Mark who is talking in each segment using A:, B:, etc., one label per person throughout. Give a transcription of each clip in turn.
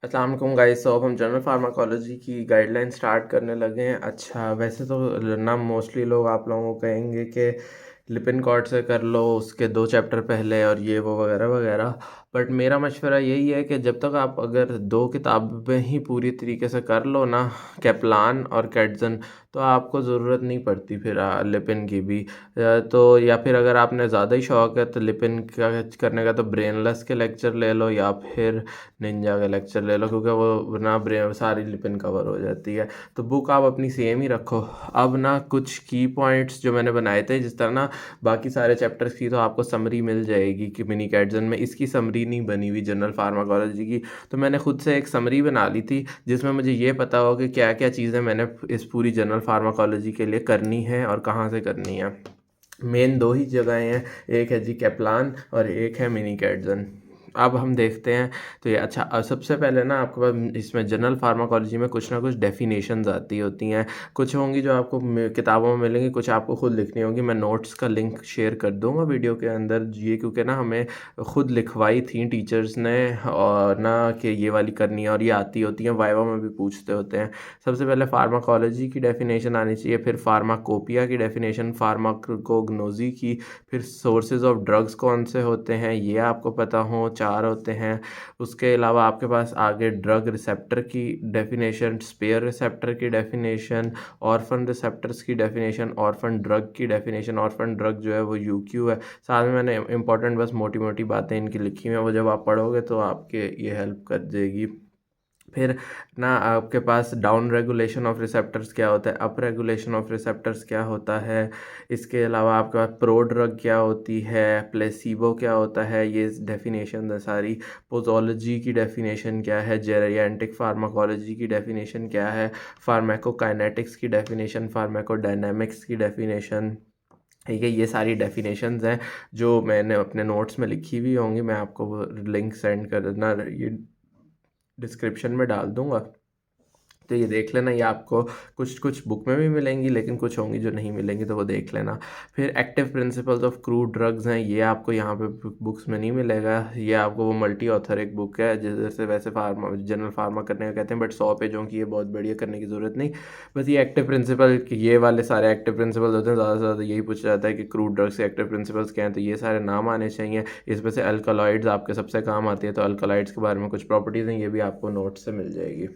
A: अस्सलाम वालेकुम गाइस। तो अब हम जनरल फार्माकोलॉजी की गाइडलाइन स्टार्ट करने लगे हैं। अच्छा, वैसे तो ना मोस्टली लोग आप लोगों को कहेंगे कि लिपिन कॉर्ड से कर लो, उसके 2 चैप्टर पहले और ये वो वगैरह वगैरह। बट मेरा मशवरा यही है कि जब तक आप अगर 2 किताबें ही पूरी तरीके से कर लो ना, कैप्लान और कैटजन, तो आपको ज़रूरत नहीं पड़ती फिर लिपिन की भी। तो या फिर अगर आपने ज़्यादा ही शौक है तो लिपिन का करने का, तो ब्रेनलेस के लेक्चर ले लो या फिर निंजा का लेक्चर ले लो, क्योंकि वो ना ब्रेन सारी लिपिन कवर हो जाती है। तो बुक आप अपनी सेम ही रखो। अब ना कुछ की पॉइंट्स जो मैंने बनाए थे, जिस तरह ना बाकी सारे चैप्टर्स की तो आपको समरी मिल जाएगी कि मिनी कैटजन में, इसकी समरी नहीं बनी हुई जनरल फार्माकोलॉजी की। तो मैंने खुद से एक समरी बना ली थी जिसमें मुझे ये पता हो कि क्या क्या चीज़ें मैंने इस पूरी जनरल फार्माकोलॉजी के लिए करनी है और कहाँ से करनी है। मेन 2 ही जगहें हैं, एक है जी कैप्लान और एक है मिनी कैटजन। अब हम देखते हैं। तो ये अच्छा, अब सबसे पहले ना आपके पास इसमें जनरल फार्माकोलॉजी में कुछ ना कुछ डेफिनेशंस आती होती हैं। कुछ होंगी जो आपको किताबों में मिलेंगी, कुछ आपको खुद लिखनी होगी। मैं नोट्स का लिंक शेयर कर दूंगा वीडियो के अंदर ये, क्योंकि ना हमें खुद लिखवाई थी टीचर्स ने, और ना कि ये वाली करनी है और ये आती होती हैं, वाइवा में भी पूछते होते हैं। सबसे पहले फार्माकोलॉजी की डेफिनेशन आनी चाहिए, फिर फार्माकोपिया की डेफिनेशन, फार्माकोग्नोजी की, फिर सोर्सेज ऑफ ड्रग्स कौन से होते हैं ये आपको पता हो, 4 होते हैं। उसके अलावा आपके पास आगे ड्रग रिसेप्टर की डेफिनेशन, स्पेयर रिसेप्टर की डेफिनेशन, ऑर्फन रिसेप्टर्स की डेफिनेशन, ऑर्फन ड्रग की डेफिनेशन। ऑर्फन ड्रग जो है वो यूक्यू है। साथ में मैंने इंपॉर्टेंट बस मोटी मोटी बातें इनकी लिखी हुई हैं, वो जब आप पढ़ोगे तो आपके ये हेल्प कर देगी। फिर ना आपके पास डाउन रेगुलेशन ऑफ रिसेप्टर्स क्या होता है, अप रेगुलेशन ऑफ रिसेप्टर्स क्या होता है। इसके अलावा आपके पास प्रो ड्रग क्या होती है, प्लेसिबो क्या होता है, ये डेफिनेशन है सारी। पोजोलॉजी की डेफिनेशन क्या है, जेरियांटिक फार्माकोलॉजी की डेफिनेशन क्या है, फार्माकोकाइनेटिक्स की डेफिनेशन, फार्माकोडायनेमिक्स की डेफिनेशन। ठीक है, ये सारी डेफिनेशंस हैं जो मैंने अपने नोट्स में लिखी हुई होंगी। मैं आपको वो लिंक सेंड कर देना, ये डिस्क्रिप्शन में डाल दूंगा। तो ये देख लेना, ये आपको कुछ कुछ बुक में भी मिलेंगी, लेकिन कुछ होंगी जो नहीं मिलेंगी, तो वो देख लेना। फिर active principles of crude drugs हैं, ये आपको यहाँ पे बुक्स में नहीं मिलेगा। ये आपको वो मल्टी ऑथर एक बुक है, जैसे वैसे फार्मा जनरल फार्मा करने का कहते हैं, बट 100 पेजों की, ये बहुत बढ़िया करने की ज़रूरत नहीं। बस ये एक्टिव प्रिंसिपल, ये वाले सारे एक्टिव प्रिंसिपल्स होते हैं। ज़्यादा से ज़्यादा यही पूछा जाता है कि क्रूड ड्रग्स के एक्टिव प्रिंसिपल्स क्या हैं, तो ये सारे नाम आने चाहिए। इसमें से अल्कलॉइड्स आपके सबसे काम आती है, तो अल्कलॉइड्स के बारे में कुछ प्रॉपर्टीज़ हैं, ये भी आपको नोट से मिल जाएगी।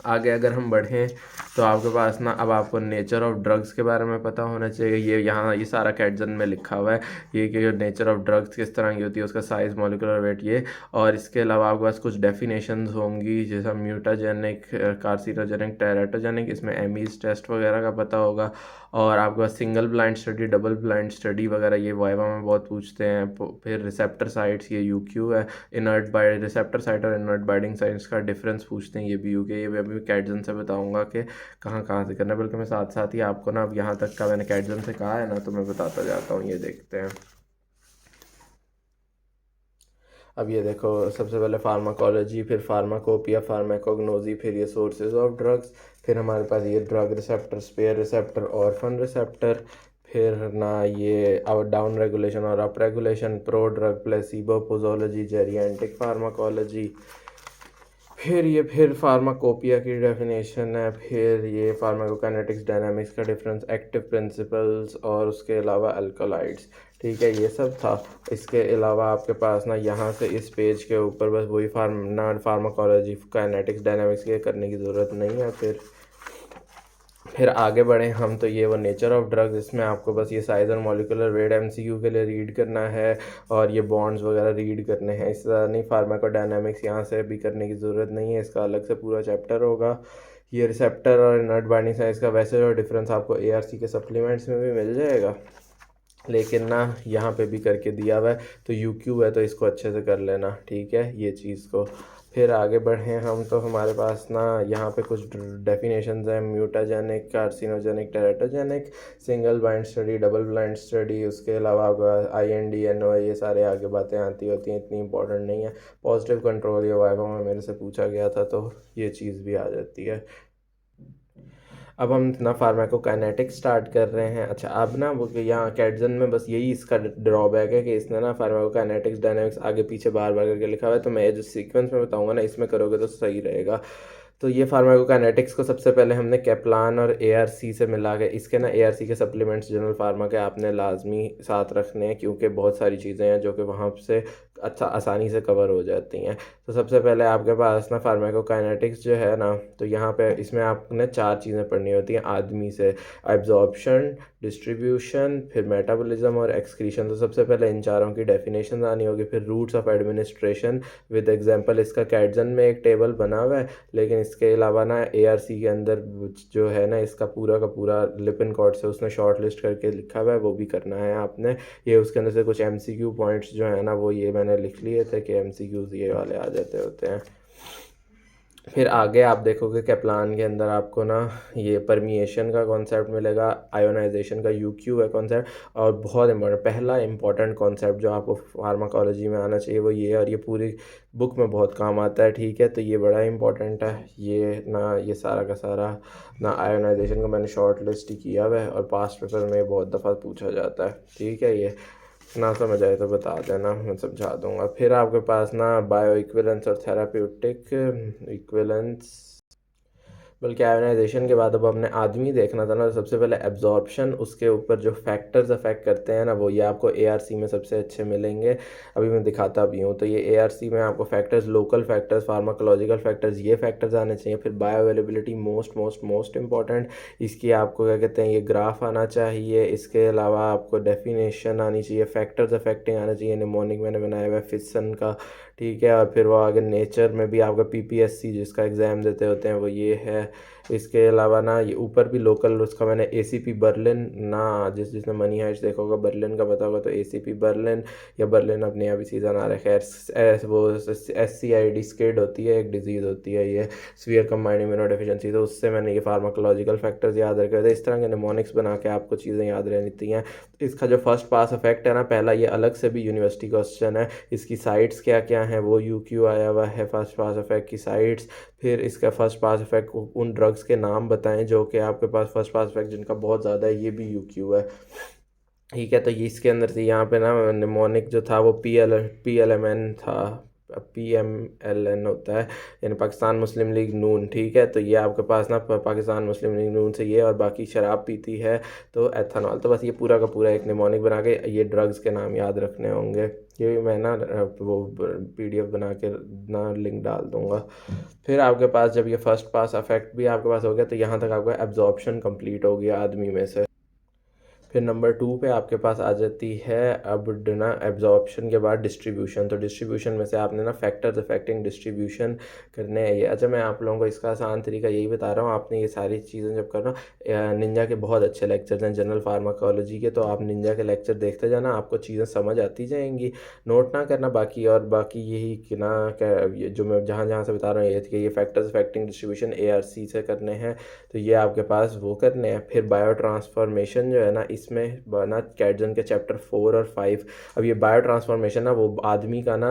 A: आगे अगर हम बढ़ें तो आपके पास ना, अब आपको नेचर ऑफ ड्रग्स के बारे में पता होना चाहिए। ये यहाँ ये सारा कैटजन में लिखा हुआ है, ये कि नेचर ऑफ ड्रग्स किस तरह की होती है, उसका साइज, मॉलिक्यूलर वेट, ये। और इसके अलावा आपके पास कुछ डेफिनेशंस होंगी, जैसा म्यूटाजेनिक, कार्सिनोजेनिक, टेराटोजेनिक, इसमें एमीज टेस्ट वगैरह का पता होगा। और आपके पास single blind study, double blind study वगैरह, ये वाइवा में बहुत पूछते हैं। फिर रिसेप्टर साइट्स, ये यूक्यू है। इनर्ट बाइड, रिसेप्टर साइट और इनर्ट बाइंडिंग साइट्स का डिफरेंस पूछते हैं, ये भी यूके। ये मैं अभी कैटजन से बताऊंगा कि कहाँ कहाँ से करना है, बल्कि मैं साथ साथ ही आपको ना, अब यहाँ तक का मैंने कैटजन से कहा है ना, तो मैं बताता जाता हूँ। ये देखते हैं। अब ये देखो, सबसे पहले फार्माकोलॉजी, फिर फार्माकोपिया, फार्माकोग्नोजी, फिर ये सोर्सेज ऑफ ड्रग्स, फिर हमारे पास ये drug receptor, spare receptor, orphan receptor, फिर ना ये अब डाउन रेगुलेशन और up regulation, prodrug, placebo, posology, geriatric pharmacology, फिर फार्माकोपिया की डेफिनेशन है, फिर ये फार्माकोकाइनेटिक्स, डायनामिक्स का डिफरेंस, एक्टिव प्रिंसिपल्स, और उसके अलावा अल्कलाइड्स। ठीक है, ये सब था। इसके अलावा आपके पास ना यहाँ से इस पेज के ऊपर बस वही फार्माकोलॉजी, काइनेटिक्स, डायनामिक्स के करने की ज़रूरत नहीं है। फिर आगे बढ़े हम, तो ये वो नेचर ऑफ ड्रग्स, इसमें आपको बस ये साइज और मॉलिक्यूलर वेट एमसीक्यू के लिए रीड करना है, और ये बॉन्ड्स वगैरह रीड करने हैं। इस तरह नहीं, फार्माकोडायनामिक्स यहाँ से भी करने की ज़रूरत नहीं है, इसका अलग से पूरा चैप्टर होगा। ये रिसेप्टर और इनर्ट बाइंडिंग साइज का वैसे जो डिफरेंस आपको एआरसी के सप्लीमेंट्स में भी मिल जाएगा, लेकिन ना यहाँ पे भी करके दिया हुआ है। तो यूक्यू है, तो इसको अच्छे से कर लेना, ठीक है, ये चीज़ को। फिर आगे बढ़े हम, तो हमारे पास ना यहाँ पे कुछ डेफिनेशंस हैं, mutagenic, carcinogenic, teratogenic, single blind study, double blind study, उसके अलावा IND, NO, ये सारे आगे बातें आती होती हैं, इतनी इंपॉर्टेंट नहीं है। पॉजिटिव कंट्रोल, ये वाइवा में मेरे से पूछा गया था, तो ये चीज़ भी आ जाती है। अब हम ना फार्माकोकाइनेटिक्स स्टार्ट कर रहे हैं। अच्छा, अब ना वो यहाँ कैटजन में बस यही इसका ड्रॉबैक है कि इसने ना फार्माकोकाइनेटिक्स डायनामिक्स आगे पीछे बार बार करके लिखा हुआ है, तो मैं ये जो सीक्वेंस में बताऊंगा ना इसमें करोगे तो सही रहेगा। तो ये फार्माकोकाइनेटिक्स को सबसे पहले हमने कैप्लान और एआरसी से मिला के, इसके ना एआरसी के सप्लीमेंट्स जनरल फार्मा के आपने लाजमी साथ रखने हैं, क्योंकि बहुत सारी चीज़ें हैं जो कि वहाँ से अच्छा आसानी से कवर हो जाती हैं। तो सबसे पहले आपके पास ना फार्माकोकाइनेटिक्स जो है ना, तो यहाँ पे इसमें आपने 4 चीज़ें पढ़नी होती हैं आदमी से: एब्जॉर्प्शन, डिस्ट्रीब्यूशन, फिर मेटाबॉलिज्म और एक्सक्रीशन। तो सबसे पहले इन चारों की डेफिनेशन आनी होगी, फिर roots of administration with example. इसका कैटजन में एक टेबल बना हुआ है, लेकिन इसके अलावा ना एआरसी के अंदर जो है ना इसका पूरा का पूरा लिपिनकॉर्ड से उसने शॉर्ट लिस्ट करके लिखा हुआ है, वो भी करना है आपने। ये उसके अंदर से कुछ एमसीक्यू पॉइंट्स जो है ना वो ये मैंने लिख लिए थे कि एमसीक्यूज ये वाले आ जाते होते हैं। फिर आगे आप देखोगे कैप्लान के अंदर आपको ना ये परमिएशन का कॉन्सेप्ट मिलेगा, आयोनाइजेशन का यूक्यू है कॉन्सेप्ट, और बहुत इम्पोर्टेंट पहला इंपॉर्टेंट कॉन्सेप्ट जो आपको फार्माकोलॉजी में आना चाहिए वो ये, और ये पूरी बुक में बहुत काम आता है, ठीक है। तो ये बड़ा इंपॉर्टेंट है, ये ना ये सारा का सारा ना आयोनाइजेशन का मैंने शॉर्ट लिस्ट ही किया हुआ है, और पास्ट पेपर में बहुत दफ़ा पूछा जाता है, ठीक है। ये ना समझ आए तो बता देना, मैं समझा दूंगा। फिर आपके पास ना बायो इक्विवेलेंस और थेराप्यूटिक इक्विवेलेंस, बल्कि आयोनाइजेशन के बाद अब हमने आदमी देखना था ना, तो सबसे पहले एब्जॉर्प्शन, उसके ऊपर जो फैक्टर्स अफेक्ट करते हैं ना वो ये आपको एआरसी में सबसे अच्छे मिलेंगे। अभी मैं दिखाता भी हूँ। तो ये एआरसी में आपको factors, local factors, pharmacological factors, ये फैक्टर्स आने चाहिए। फिर bio availability most most most important, इसकी आपको क्या कहते हैं ये ग्राफ आना चाहिए। इसके अलावा आपको डेफिनेशन आनी चाहिए, फैक्टर्स अफेक्टिंग आना चाहिए, निमोनिक मैंने बनाया हुआ है फिशन का, ठीक है। और फिर वो आगे नेचर में भी आपका पीपीएससी जिसका एग्ज़ाम देते होते हैं वो ये है। इसके अलावा ना ये ऊपर भी लोकल उसका मैंने एसीपी बर्लिन ना, जिसने मनी हाइट्स देखा होगा बर्लिन का पता होगा तो एसीपी बर्लिन या बर्लिन अब नया भी सीज़न आ रहा है, खैर वो SCID स्किड होती है, एक डिजीज़ होती है ये सीवियर कंबाइंड इम्यूनो डेफिशिएंसी। तो उससे मैंने ये फार्माकोलॉजिकल फैक्टर्स याद रखे थे। इस तरह के निमोनिक्स बना के आपको चीज़ें याद रहती हैं। इसका जो फर्स्ट पास इफेक्ट है ना पहला, ये अलग से भी यूनिवर्सिटी क्वेश्चन है, इसकी साइट्स क्या क्या हैं वो यूक्यू आया हुआ है, फर्स्ट पास इफेक्ट की साइट्स। फिर इसका फर्स्ट पास इफेक्ट उन ड्रग्स के नाम बताएं जो कि आपके पास फर्स्ट पास इफेक्ट जिनका बहुत ज़्यादा है, ये भी यूक्यू है, ठीक है। तो ये इसके अंदर से यहाँ पे ना निमोनिक जो था वो PLMN था, PMLN होता है, यानी पाकिस्तान मुस्लिम लीग नून, ठीक है। तो ये आपके पास ना पाकिस्तान मुस्लिम लीग नून से ये, और बाकी शराब पीती है तो एथेनॉल। तो बस ये पूरा का पूरा एक निमोनिक बना के ये ड्रग्स के नाम याद रखने होंगे। ये भी मैं ना वो PDF बना के ना लिंक डाल दूंगा। फिर आपके पास जब ये फर्स्ट पास अफेक्ट भी आपके पास हो गया, तो यहाँ तक आपका एब्जॉर्प्शन कंप्लीट हो गया आदमी में से। फिर नंबर 2 पे आपके पास आ जाती है अब ना एब्जॉर्प्शन के बाद डिस्ट्रीब्यूशन। तो डिस्ट्रीब्यूशन में से आपने ना फैक्टर्स अफेक्टिंग डिस्ट्रीब्यूशन करने हैं ये। अच्छा, मैं आप लोगों को इसका आसान तरीका यही बता रहा हूँ, आपने ये सारी चीज़ें जब करना, निंजा के बहुत अच्छे लेक्चर्स हैं जनरल फार्माकोलॉजी के, तो आप निंजा के लेक्चर देखते जाना, आपको चीज़ें समझ आती जाएंगी, नोट ना करना बाकी। और बाकी यही कि ना ये जो मैं जहाँ जहाँ से बता रहा हूँ ये थी कि ये फैक्टर्स अफेक्टिंग डिस्ट्रीब्यूशन ARC से करने हैं, तो ये आपके पास वो करने हैं। फिर बायो ट्रांसफॉर्मेशन जो है ना, इसमें ना कैटजन के चैप्टर 4 और 5। अब ये बायो ट्रांसफॉर्मेशन ना वो आदमी का ना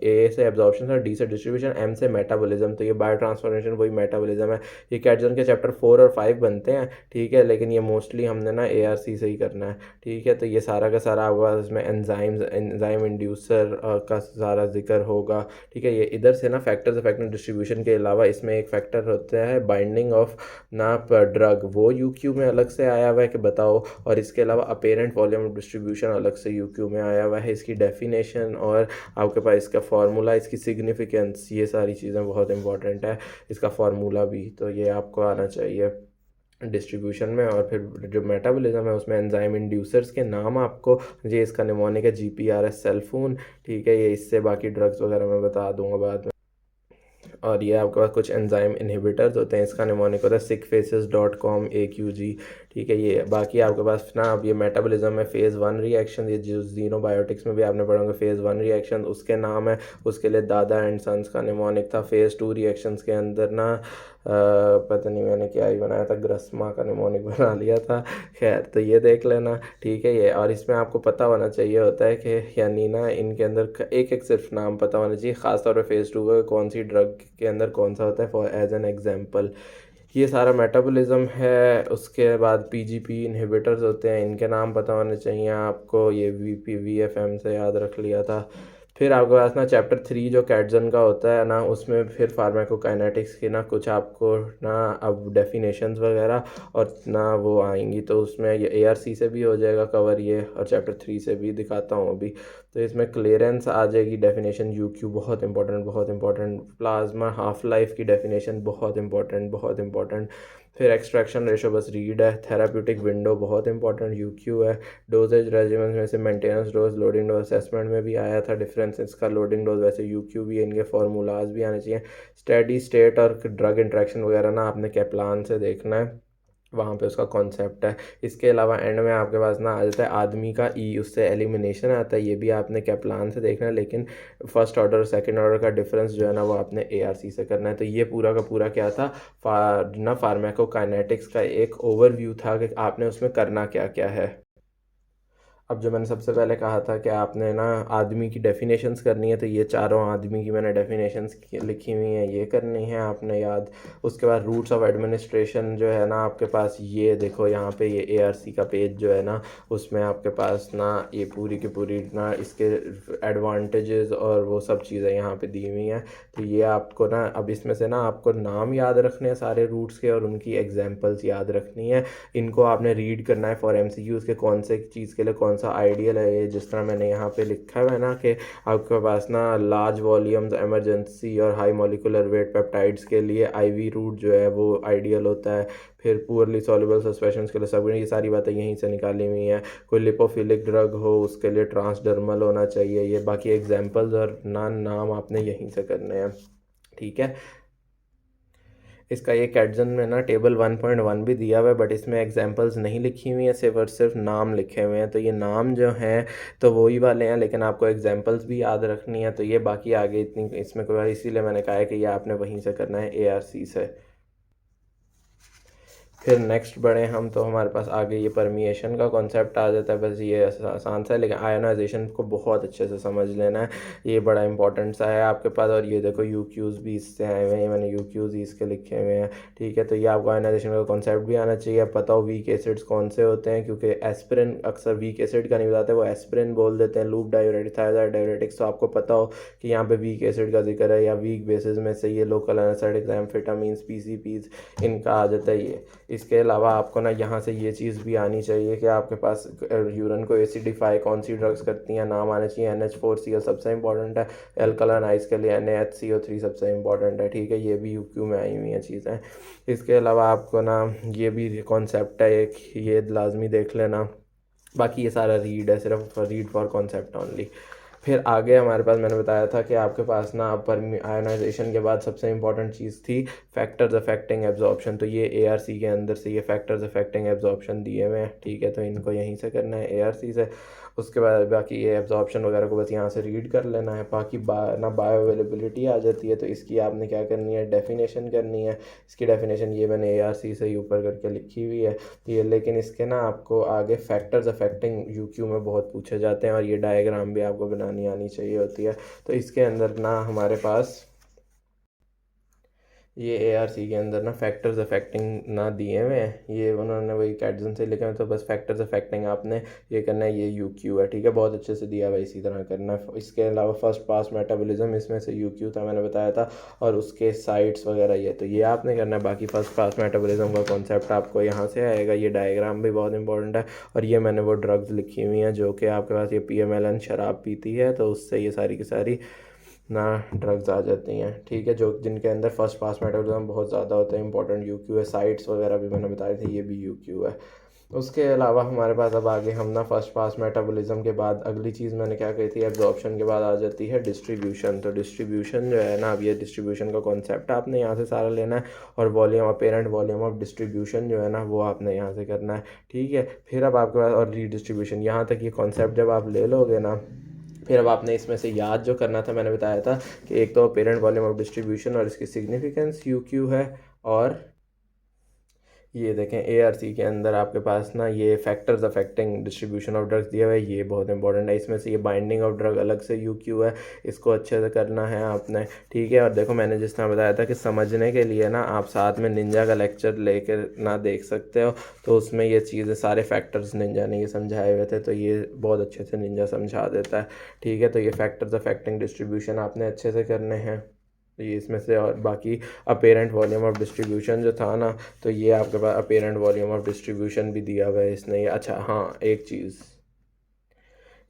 A: A से एब्जॉर्प्शन और D से डिस्ट्रीब्यूशन, M से मेटाबॉलिज्म, तो ये बायो ट्रांसफॉर्मेशन वही मेटाबॉलिज्म है। ये कैटजन के चैप्टर 4 और 5 बनते हैं, ठीक है, लेकिन ये मोस्टली हमने ना ARC से ही करना है, ठीक है। तो ये सारा का सारा आपका इसमें एंजाइम इंड्यूसर का सारा जिक्र होगा, ठीक है। ये इधर से ना फैक्टर्स अफेक्टिंग डिस्ट्रीब्यूशन के अलावा इसमें एक फैक्टर होता है बाइंडिंग ऑफ ना ड्रग, वो यूक्यू में अलग से आया हुआ है कि बताओ, और इसके अलावा अपेरेंट वॉल्यूम ऑफ डिस्ट्रीब्यूशन अलग से यूक्यू में आया हुआ है, इसकी डेफिनेशन और आपके पास इसका फार्मूला, इसकी सिग्निफिकेंस, ये सारी चीज़ें बहुत इंपॉर्टेंट है, इसका फार्मूला भी, तो ये आपको आना चाहिए डिस्ट्रीब्यूशन में। और फिर जो मेटाबॉलिज्म है उसमें एंजाइम इंड्यूसर्स के नाम आपको, ये इसका निमोनिक है GPRS सेल्फोन, ठीक है। ये इससे बाकी ड्रग्स वगैरह मैं बता दूंगा बाद में। और ये आपके पास कुछ एंजाइम इनहिबिटर्स होते हैं, इसका निमोनिक होता है sickfaces.com AQG, ठीक है। ये बाकी आपके पास ना अब ये मेटाबॉलिज्म में फेज़ 1 रिएक्शन, ये जो जीनोबायोटिक्स में भी आपने पढ़ोगे फेज़ 1 रिएक्शन उसके नाम है, उसके लिए दादा एंड सन्स का निमोनिक था। फेज़ 2 रिएक्शंस के अंदर ना पता नहीं मैंने क्या ही बनाया था, ग्रस्मा का निमोनिक बना लिया था, खैर तो ये देख लेना, ठीक है। ये और इसमें आपको पता होना चाहिए होता है कि यानी ना इनके अंदर एक एक सिर्फ नाम पता होना चाहिए, ख़ासतौर पर फेज़ 2 का कौन सी ड्रग के अंदर कौन सा होता है, फॉर एज एन एग्जाम्पल ये सारा मेटाबॉलिज्म है। उसके बाद पीजीपी इनहिबिटर्स होते हैं, इनके नाम पता होने चाहिए आपको। ये वीपी वीएफएम से याद रख लिया था। फिर आपके पास ना चैप्टर 3 जो कैटजन का होता है ना, उसमें फिर फार्माकोकाइनेटिक्स की ना कुछ आपको ना अब डेफिनेशंस वगैरह और ना वो आएंगी, तो उसमें ये एआरसी से भी हो जाएगा कवर ये, और चैप्टर 3 से भी दिखाता हूँ अभी। तो इसमें क्लियरेंस आ जाएगी, डेफिनेशन यूक्यू बहुत इंपॉर्टेंट बहुत इंपॉर्टेंट, प्लाज्मा हाफ लाइफ की डेफिनेशन बहुत इंपॉर्टेंट बहुत इंपॉर्टेंट। फिर एक्सट्रैक्शन रेशो बस रीड है। थेराप्यूटिक विंडो बहुत इंपॉर्टेंट यूक्यू है। डोजेज रेजिमेंट में से maintenance dose, loading dose assessment में भी आया था डिफरेंस इसका, लोडिंग डोज वैसे यूक्यू भी है, इनके फार्मूलाज भी आने चाहिए। स्टेडी स्टेट और ड्रग इंट्रैक्शन वगैरह ना आपने कैप्लान से देखना है, वहाँ पे उसका कॉन्सेप्ट है। इसके अलावा एंड में आपके पास ना आ जाता है आदमी का ई, उससे एलिमिनेशन आता है, ये भी आपने कैप्लान से देखना है। लेकिन फर्स्ट ऑर्डर और सेकंड ऑर्डर का डिफरेंस जो है ना वो आपने एआरसी से करना है। तो ये पूरा का पूरा क्या था, फार्माकोकाइनेटिक्स का एक ओवरव्यू था कि आपने उसमें करना क्या क्या है। अब जो मैंने सबसे पहले कहा था कि आपने ना आदमी की डेफिनेशंस करनी है, तो ये चारों आदमी की मैंने डेफिनेशंस लिखी हुई हैं, ये करनी है आपने याद। उसके बाद रूट्स ऑफ एडमिनिस्ट्रेशन जो है ना आपके पास, ये देखो यहाँ पे ये एआरसी का पेज जो है ना, उसमें आपके पास ना ये पूरी की पूरी ना इसके एडवांटेजेस और वो सब चीज़ें यहाँ पे दी हुई हैं। तो ये आपको ना अब इसमें से ना आपको नाम याद रखने हैं सारे रूट्स के, और उनकी एग्जाम्पल्स याद रखनी है। इनको आपने रीड करना है फॉर एमसीक्यूज़ के, कौन से चीज़ के लिए कौन सा आइडियल है। ये जिस तरह मैंने यहाँ पे लिखा हुआ है ना कि आपके पास ना लार्ज वॉल्यूम्स इमरजेंसी और हाई मॉलिकुलर वेट पेप्टाइड्स के लिए आईवी रूट जो है वो आइडियल होता है। फिर पुअरली सॉल्युबल सस्पेंशंस के लिए सब, ये सारी बातें यहीं से निकाली हुई हैं। कोई लिपोफिलिक ड्रग हो उसके लिए ट्रांसडर्मल होना चाहिए। ये बाकी एग्जाम्पल्स और नाम आपने यहीं से करने हैं, ठीक है। इसका ये कैटजन में ना टेबल 1.1 भी दिया हुआ है, बट इसमें एग्जांपल्स नहीं लिखी हुई हैं, सिर्फ और सिर्फ नाम लिखे हुए हैं। तो ये नाम जो हैं तो वही वाले हैं, लेकिन आपको एग्जांपल्स भी याद रखनी है। तो ये बाकी आगे इतनी इसमें कोई, इसीलिए मैंने कहा है कि ये आपने वहीं से करना है एआरसी से। फिर नेक्स्ट बढ़े हम, तो हमारे पास आगे ये परमिएशन का कॉन्सेप्ट आ जाता है। बस ये आसान सा है, लेकिन आयोनाइजेशन को बहुत अच्छे से समझ लेना है, ये बड़ा इंपॉर्टेंट सा है आपके पास। और ये देखो यू क्यूज़ भी इससे आए हुए हैं, मैंने यू क्यूज़ इसके लिखे हुए हैं, ठीक है। तो ये आपको आयोनाइजेशन का कॉन्सेप्ट भी आना चाहिए। पता हो वीक एसिड्स कौन से होते हैं, क्योंकि एस्पिरिन अक्सर वीक एसिड का नहीं बताते, वो एस्पिरिन बोल देते हैं। लूप डायूरेटिक, थायराइड डायूरेटिक्स, तो आपको पता हो कि यहाँ पे वीक एसिड का जिक्र है, या वीक बेसिस में से ये लोकल एनेस्थेटिक्स, एम्फेटामीन्स, पीसीपीज, इनका आ जाता है ये। इसके अलावा आपको ना यहाँ से ये चीज़ भी आनी चाहिए कि आपके पास यूरिन को एसिडिफाई कौन सी ड्रग्स करती हैं, नाम आने चाहिए। NH4Cl सबसे इंपॉर्टेंट है। एल्कलाइन आइस के लिए NaHCO3 सबसे इंपॉर्टेंट है, ठीक है। ये भी यूक्यू में आई हुई हैं चीज़ें। इसके अलावा आपको ना ये भी कॉन्सेप्ट है एक, ये लाजमी देख लेना। बाकी ये सारा रीड है, सिर्फ रीड फॉर कॉन्सेप्ट ओनली। फिर आगे हमारे पास मैंने बताया था कि आपके पास ना अब आयोनाइजेशन के बाद सबसे इंपॉर्टेंट चीज़ थी फैक्टर्स अफेक्टिंग एब्जॉर्प्शन। तो ये एआरसी के अंदर से ये फैक्टर्स अफेक्टिंग एब्जॉर्प्शन दिए हुए हैं, ठीक है। तो इनको यहीं से करना है एआरसी से। उसके बाद बाकी ये एब्जॉर्प्शन वगैरह को बस यहाँ से रीड कर लेना है। बाकी ना बायो अवेलेबिलिटी आ जाती है, तो इसकी आपने क्या करनी है, डेफिनेशन करनी है। इसकी डेफिनेशन ये मैंने एआरसी से ही ऊपर करके लिखी हुई है ये, लेकिन इसके ना आपको आगे फैक्टर्स अफेक्टिंग यूक्यू में बहुत पूछे जाते हैं, और ये डायग्राम भी आपको बनानी आनी चाहिए होती है। तो इसके अंदर ना हमारे पास ये एआरसी के अंदर ना फैक्टर्स अफेक्टिंग ना दिए हुए हैं, ये उन्होंने वही कैटजन से लिखे हैं। तो बस फैक्टर्स अफेक्टिंग आपने ये करना है, ये यूक्यू है, ठीक है। बहुत अच्छे से दिया हुआ है, इसी तरह करना है। इसके अलावा फर्स्ट पास मेटाबॉलिज्म, इसमें से यूक्यू था मैंने बताया था, और उसके साइट्स वगैरह ये, तो ये आपने करना है। बाकी फर्स्ट पास मेटाबॉलिज्म का कॉन्सेप्ट आपको यहाँ से आएगा। ये डायग्राम भी बहुत इंपॉर्टेंट है। और ये मैंने वो ड्रग्स लिखी हुई हैं जो कि आपके पास, ये PMLN शराब पीती है, तो उससे ये सारी की सारी ना ड्रग्स आ जाती हैं, ठीक है, जो जिनके अंदर फर्स्ट पास मेटाबॉलिज्म बहुत ज़्यादा होता है। इंपॉर्टेंट यूक्यू है। साइट्स वगैरह भी मैंने बताए थे, ये भी यूक्यू है। उसके अलावा हमारे पास अब आगे हम ना फर्स्ट पास मेटाबॉलिज्म के बाद अगली चीज़ मैंने क्या कही थी, एब्जॉर्प्शन के बाद आ जाती है डिस्ट्रीब्यूशन। तो डिस्ट्रीब्यूशन जो है ना, अब ये डिस्ट्रीब्यूशन का कॉन्सेप्ट आपने यहाँ से सारा लेना है, और volume, apparent volume of distribution जो है ना वो आपने यहाँ से करना है, ठीक है। फिर अब आपके पास और रीडिस्ट्रीब्यूशन, यहाँ तक ये कॉन्सेप्ट जब आप ले लोगे ना, फिर अब आपने इसमें से याद जो करना था, मैंने बताया था कि एक तो पेरेंट वॉल्यूम ऑफ डिस्ट्रीब्यूशन और इसकी सिग्निफिकेंस यू क्यू है, और ये देखें ARC के अंदर आपके पास ना ये factors affecting distribution of drugs दिया हुआ है, ये बहुत इंपॉर्टेंट है। इसमें से ये बाइंडिंग ऑफ ड्रग अलग से UQ है, इसको अच्छे से करना है आपने, ठीक है। और देखो मैंने जिस तरह बताया था कि समझने के लिए ना आप साथ में निंजा का लेक्चर लेकर ना देख सकते हो, तो उसमें ये चीज़ें सारे फैक्टर्स निंजा ने ये समझाए हुए थे, तो ये बहुत अच्छे से निंजा समझा देता है, ठीक है। तो ये फैक्टर्स अफेक्टिंग डिस्ट्रीब्यूशन आपने अच्छे से करने हैं, ये इसमें से। और बाकी अपेरेंट वॉल्यूम ऑफ डिस्ट्रीब्यूशन जो था ना, तो ये आपके पास अपेरेंट वॉल्यूम ऑफ डिस्ट्रीब्यूशन भी दिया हुआ है इसने। अच्छा हाँ, एक चीज़,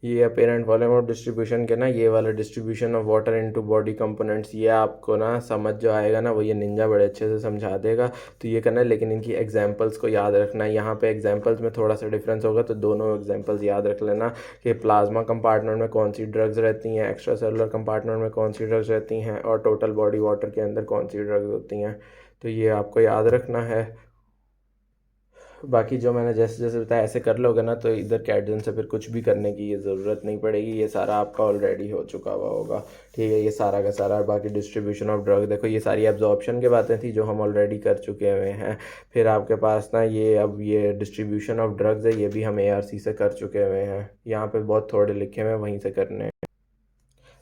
A: ये अपेरेंट वॉल्यूम ऑफ डिस्ट्रीब्यूशन के ना ये वाला distribution of water into body components, ये आपको ना समझ जो आएगा ना वो ये निंजा बड़े अच्छे से समझा देगा, तो ये करना है। लेकिन इनकी एग्जांपल्स को याद रखना है, यहाँ पे एग्जांपल्स में थोड़ा सा डिफरेंस होगा, तो दोनों एग्जांपल्स याद रख लेना कि प्लाज्मा कंपार्टमेंट में कौन सी ड्रग्स रहती हैं, एक्स्ट्रा सेलुलर कंपार्टमेंट में कौन सी ड्रग्स रहती हैं, और टोटल बॉडी वाटर के अंदर कौन सी ड्रग्स होती हैं, तो ये आपको याद रखना है। बाकी जो मैंने जैसे जैसे बताया ऐसे कर लोगे ना, तो इधर कैडजन से फिर कुछ भी करने की ये ज़रूरत नहीं पड़ेगी, ये सारा आपका ऑलरेडी हो चुका हुआ होगा, ठीक है। ये सारा का सारा बाकी डिस्ट्रीब्यूशन ऑफ ड्रग, देखो ये सारी एब्जॉर्प्शन की बातें थी जो हम ऑलरेडी कर चुके हुए हैं। फिर आपके पास ना ये अब ये डिस्ट्रीब्यूशन ऑफ ड्रग्स है, ये भी हम ARC से कर चुके हुए हैं, यहाँ पे बहुत थोड़े लिखे हुए हैं, वहीं से करने हैं।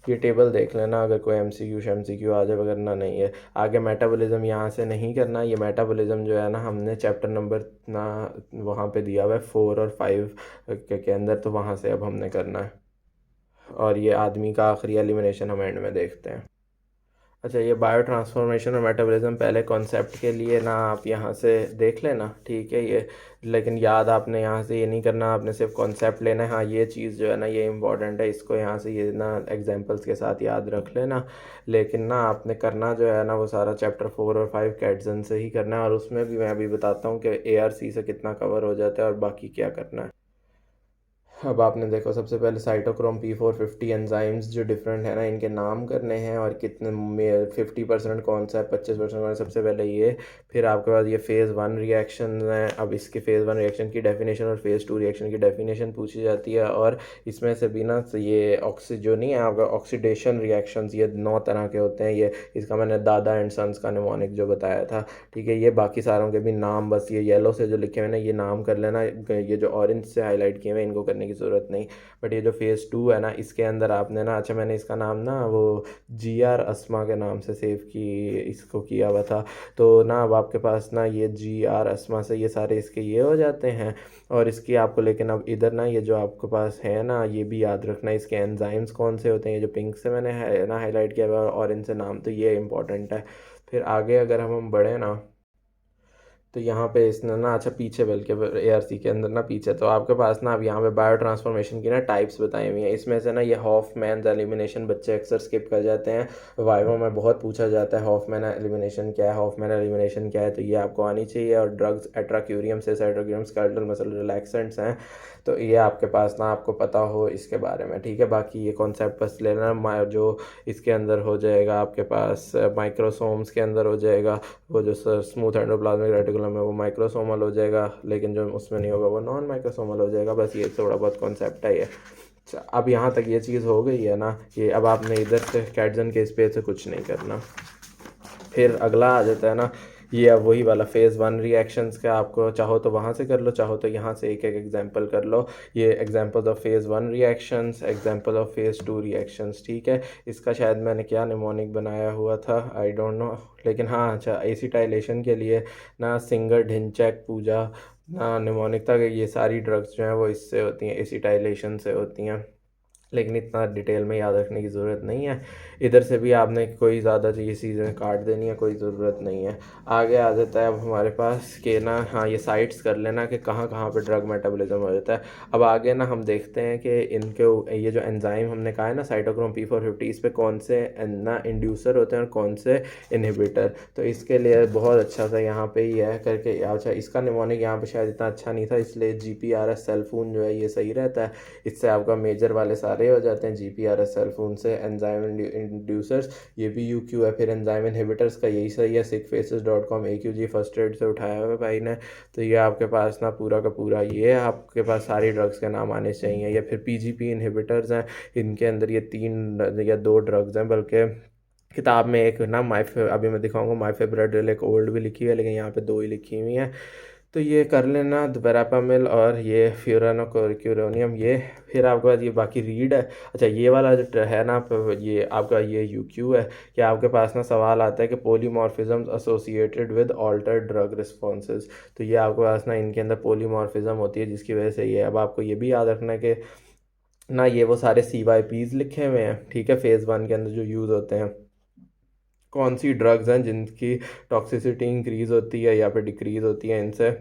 A: ये टेबल देख लेना, अगर कोई MCQ MCQ आ जाए, वगैरह नहीं है। आगे मेटाबॉलिज्म यहाँ से नहीं करना, ये मेटाबॉलिज्म जो है ना हमने चैप्टर नंबर ना वहाँ पे दिया हुआ है 4 और 5 के अंदर, तो वहाँ से अब हमने करना है। और ये आदमी का आखिरी एलिमिनेशन हम एंड में देखते हैं। अच्छा, ये बायो ट्रांसफॉर्मेशन और मेटाबॉलिज्म पहले कॉन्सेप्ट के लिए ना आप यहाँ से देख लेना, ठीक है ये। लेकिन याद आपने यहाँ से ये नहीं करना, आपने सिर्फ कॉन्सेप्ट लेना है। हाँ, ये चीज़ जो है ना ये इंपॉर्टेंट है, इसको यहाँ से ये ना एग्जांपल्स के साथ याद रख लेना। लेकिन ना आपने करना जो है ना वो सारा चैप्टर 4 और 5 कैटसन से ही करना है, और उसमें भी मैं अभी बताता हूँ कि ARC से कितना कवर हो जाता है और बाकी क्या करना है। अब आपने देखो सबसे पहले साइटोक्रोम P450 एंजाइम्स जो डिफरेंट है ना, इनके नाम करने हैं, और कितने में 50% कौन सा है, 25% कौन है, सबसे पहले ये। फिर आपके पास ये फ़ेज़ 1 रिएक्शन है, अब इसके फ़ेज़ 1 रिएक्शन की डेफिनेशन और फ़ेज़ 2 रिएक्शन की डेफिनेशन पूछी जाती है। और इसमें से भी ना ये जो नहीं है आपका ऑक्सीडेशन रिएक्शंस, ये 9 तरह के होते हैं। ये इसका मैंने दादा एंड सन्स का निमोनिक जो बताया था, ठीक है। ये बाकी सारों के भी नाम, बस ये येलो से जो लिखे हुए हैं ना ये नाम कर लेना, ये जो ऑरेंज से हाईलाइट किए हुए हैं इनको करने की ज़रूरत नहीं। बट ये जो फ़ेज़ 2 है ना, इसके अंदर आपने ना, अच्छा मैंने इसका नाम ना वो GR अस्मा के नाम से सेव की इसको किया हुआ था, तो ना अब आपके पास ना ये GR अस्मा से ये सारे इसके ये हो जाते हैं। और इसकी आपको, लेकिन अब इधर ना ये जो आपके पास है ना ये भी याद रखना, इसके एंजाइम्स कौन से होते हैं, ये जो पिंक से मैंने है ना हाईलाइट किया हुआ है और इनसे नाम, तो ये इंपॉर्टेंट है। फिर आगे अगर हम बढ़े ना, तो यहाँ पे इसने ना, अच्छा पीछे बल्कि ARC के अंदर ना पीछे, तो आपके पास ना अब यहाँ पे बायो ट्रांसफॉर्मेशन की ना टाइप्स बताई हुई हैं। इसमें से ना ये हॉफमैन एलिमिनेशन बच्चे अक्सर स्किप कर जाते हैं, वाइवा में बहुत पूछा जाता है हॉफमैन एलिमिनेशन क्या है, हॉफमैन एलिमिनेशन क्या है, तो ये आपको आनी चाहिए। और ड्रग्स एट्राक्यूरियम से एट्राक्यूरियम स्केलेटल मसल रिलैक्सेंट्स हैं, तो ये आपके पास ना आपको पता हो इसके बारे में, ठीक है। बाकी ये कॉन्सेप्ट बस लेना, जो इसके अंदर हो जाएगा आपके पास माइक्रोसोम्स के अंदर हो जाएगा, वो जो स्मूथ एंडोप्लाज्मिक रेटिकुलम है वो माइक्रोसोमल हो जाएगा, लेकिन जो उसमें नहीं होगा वो नॉन माइक्रोसोमल हो जाएगा। बस ये थोड़ा बहुत कॉन्सेप्ट है ये। अच्छा, अब यहाँ तक ये चीज़ हो गई है ना, ये अब आपने इधर से कैटसन के स्पेस से कुछ नहीं करना। फिर अगला आ जाता है ना, ये अब वही वाला फ़ेज़ 1 रिएक्शंस का, आपको चाहो तो वहाँ से कर लो, चाहो तो यहाँ से एक एक एग्जांपल कर लो। ये examples of phase 1 reactions, example of phase 2 reactions, ठीक है। इसका शायद मैंने क्या निमोनिक बनाया हुआ था, आई डोंट नो, लेकिन हाँ अच्छा एसिटाइलेशन के लिए ना सिंगर ढिंचैक पूजा ना निमोनिक था कि ये सारी ड्रग्स जो हैं वो इससे होती हैं, एसिटाइलेशन से होती हैं, लेकिन इतना डिटेल में याद रखने की ज़रूरत नहीं है। इधर से भी आपने कोई ज़्यादा ये चीज़ें काट देनी है, कोई ज़रूरत नहीं है। आगे आ जाता है अब हमारे पास कि ना, हाँ ये साइट्स कर लेना कि कहाँ कहाँ पे ड्रग मेटाबॉलिज्म हो जाता है। अब आगे ना हम देखते हैं कि इनके ये जो एंजाइम हमने कहा है ना साइटोक्रोम P450, इस पर कौन से ना इंड्यूसर होते हैं और कौन से इनहिबिटर, तो इसके लिए बहुत अच्छा सा यहाँ पे ही है करके। अच्छा, इसका निमोनिक यहाँ पे शायद इतना अच्छा नहीं था, इसलिए GPRS सेल्फोन जो है ये सही रहता है, इससे आपका मेजर वाले सारे हो जाते हैं। GPRS सेल्फोन से एंजाइम इंड्यूसर्स, ये भी UQ है। फिर एंजाइम इनहिबिटर्स का यही सही है, sickfaces.com AQG फर्स्ट एड से उठाया हुआ है भाई ने। तो ये आपके पास ना पूरा का पूरा ये आपके पास सारी ड्रग्स के नाम आने चाहिए। या फिर PGP इनहिबिटर्स हैं, इनके अंदर ये 3 या 2 ड्रग्स हैं, बल्कि किताब में एक ना अभी मैं दिखाऊंगा माई फेवरेट एक ओल्ड भी लिखी है, लेकिन यहाँ पे 2 ही लिखी हुई हैं। तो ये कर लेना वेरापामिल और ये फ्यूरानोक्यूरोनियम ये। फिर आपके पास ये बाकी रीड है। अच्छा ये वाला जो है ना ये आपका ये यूक्यू है कि आपके पास ना सवाल आता है कि polymorphism associated with altered drug responses. तो ये आपके पास ना इनके अंदर पोलीमॉर्फिज्म होती है जिसकी वजह से ये। अब आपको ये भी याद रखना है कि ना ये वो सारे CYPs लिखे हुए हैं, ठीक है, फेज़ 1 के अंदर जो यूज़ होते हैं, कौन सी ड्रग्स हैं जिनकी टॉक्सिसिटी इंक्रीज़ होती है या फिर डिक्रीज़ होती है, इनसे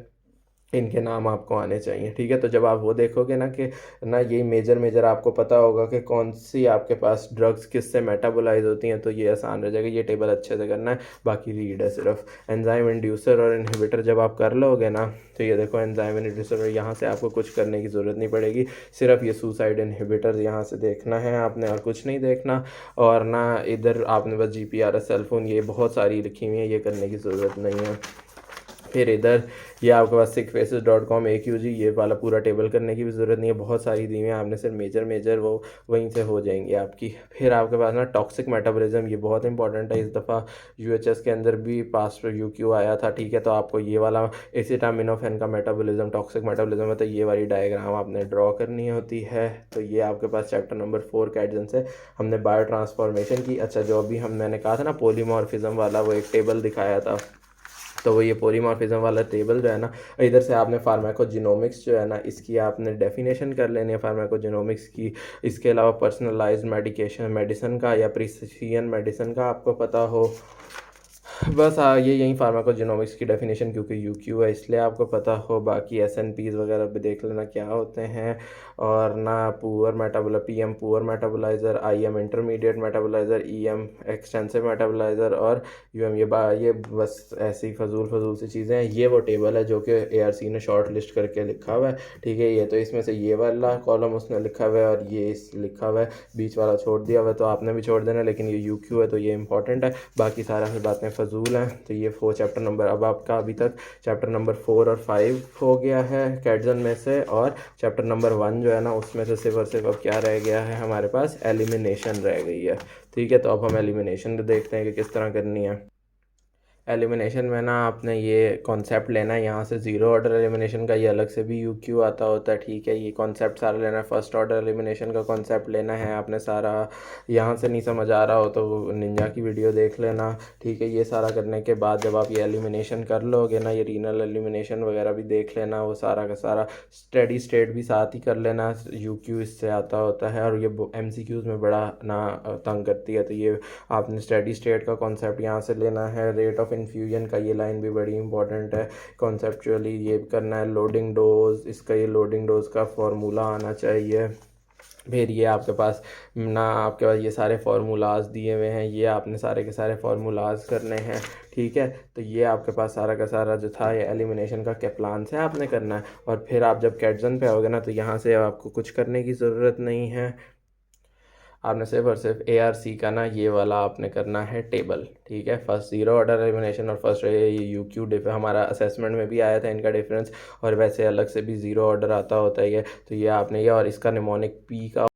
A: इनके नाम आपको आने चाहिए, ठीक है। तो जब आप वो देखोगे ना कि ना ये मेजर मेजर आपको पता होगा कि कौन सी आपके पास ड्रग्स किससे मेटाबोलाइज होती हैं, तो ये आसान रह जाएगा। ये टेबल अच्छे से करना है, बाकी रीड है सिर्फ। एंजाइम इंड्यूसर और इनहिबिटर जब आप कर लोगे ना, तो ये देखो एंजाइम इंड्यूसर, यहाँ से आपको कुछ करने की ज़रूरत नहीं पड़ेगी, सिर्फ ये सुसाइड इनहिबिटर यहाँ से देखना है आपने और कुछ नहीं देखना। और ना इधर आपने बस GPRS सेलफोन ये बहुत सारी लिखी हुई है, ये करने की ज़रूरत नहीं है। फिर इधर ये आपके पास sickfaces.com AQG ये वाला पूरा टेबल करने की भी ज़रूरत नहीं है, बहुत सारी दी हुई हैं, आपने सिर्फ मेजर मेजर वो वहीं से हो जाएंगी आपकी। फिर आपके पास ना टॉक्सिक मेटाबॉलिज्म ये बहुत इंपॉर्टेंट है, इस दफ़ा UHS के अंदर भी पास UQ आया था, ठीक है। तो आपको ये वाला एसिटामिनोफेन का मेटाबॉलिज्म टॉक्सिक मेटाबॉलिज्म है, तो ये वाली डायग्राम आपने ड्रॉ करनी होती है। तो ये आपके पास चैप्टर नंबर 4 कैडजन से हमने बायो ट्रांसफॉर्मेशन की। अच्छा जो अभी मैंने कहा था ना पोलीमॉर्फिज्म वाला वो एक टेबल दिखाया था, तो वो ये पोलीमॉर्फिज्म वाला टेबल जो है ना, इधर से आपने फार्माकोजिनोमिक्स जो है ना इसकी आपने डेफिनेशन कर लेनी है फार्माकोजिनोमिक्स की। इसके अलावा पर्सनलाइज्ड मेडिसिन का या प्रिसिशन मेडिसिन का आपको पता हो, बस ये यही फार्माकोजेनोमिक्स की डेफिनेशन, क्योंकि यूक्यू है इसलिए आपको पता हो। बाकी SNPs वगैरह भी देख लेना क्या होते हैं। और ना poor metabolizer PM poor metabolizer, IM intermediate metabolizer, EM extensive metabolizer और UM ये बस ऐसी फजूल सी चीज़ें हैं। ये वो टेबल है जो कि ARC ने शॉर्ट लिस्ट करके लिखा हुआ है, ठीक है। ये तो इसमें से ये वाला कॉलम उसने लिखा हुआ है और ये लिखा हुआ है, बीच वाला छोड़ दिया हुआ है, तो आपने भी छोड़ देना, लेकिन ये UQ है तो ये इंपॉर्टेंट है, बाकी सारा बातें फजूल हैं। तो ये 4 चैप्टर नंबर, अब आपका अभी तक चैप्टर नंबर 4 और 5 हो गया है कैडजन में से, और चैप्टर नंबर 1 जो है ना उसमें से सिर्फ और सिर्फ अब क्या रह गया है, हमारे पास एलिमिनेशन रह गई है, ठीक है। तो अब हम एलिमिनेशन देखते हैं कि किस तरह करनी है। एलिमिनेशन में ना आपने ये कॉन्सेप्ट लेना है यहाँ से, ज़ीरो ऑर्डर एलिमिनेशन का ये अलग से भी UQ आता होता है, ठीक है। ये कॉन्सेप्ट सारा लेना है, फर्स्ट ऑर्डर एलिमिनेशन का कॉन्सेप्ट लेना है आपने सारा। यहाँ से नहीं समझ आ रहा हो तो निंजा की वीडियो देख लेना, ठीक है। ये सारा करने के बाद जब आप ये एलिमिनेशन कर लोगे ना, ये रीनल एलिमिनेशन वगैरह भी देख लेना, वो सारा का सारा स्टडी स्टेट भी साथ ही कर लेना, UQ इससे आता होता है। और ये MCQs में बड़ा ना तंग करती है, तो ये आपने स्टडी स्टेट का कॉन्सेप्ट यहाँ से लेना है। रेट ऑफ इन्फ्यूजन का ये लाइन भी बड़ी इंपॉर्टेंट है, कॉन्सेप्चुअली ये करना है। लोडिंग डोज, इसका ये लोडिंग डोज का फॉर्मूला आना चाहिए। फिर ये आपके पास ना आपके पास ये सारे फार्मूलाज दिए हुए हैं, ये आपने सारे के सारे फार्मूलाज करने हैं, ठीक है। तो ये आपके पास सारा का सारा जो था ये एलिमिनेशन का क्या प्लान से आपने करना है। और फिर आप जब कैडजन पे आओगे ना तो यहाँ से आपको कुछ करने की ज़रूरत नहीं है, आपने सिर्फ और सिर्फ ARC का ना ये वाला आपने करना है टेबल, ठीक है। फर्स्ट ज़ीरो ऑर्डर एलिमिनेशन और फर्स्ट ये UQ हमारा असेसमेंट में भी आया था इनका डिफरेंस, और वैसे अलग से भी ज़ीरो ऑर्डर आता होता है ये, तो ये आपने ये और इसका निमोनिक P का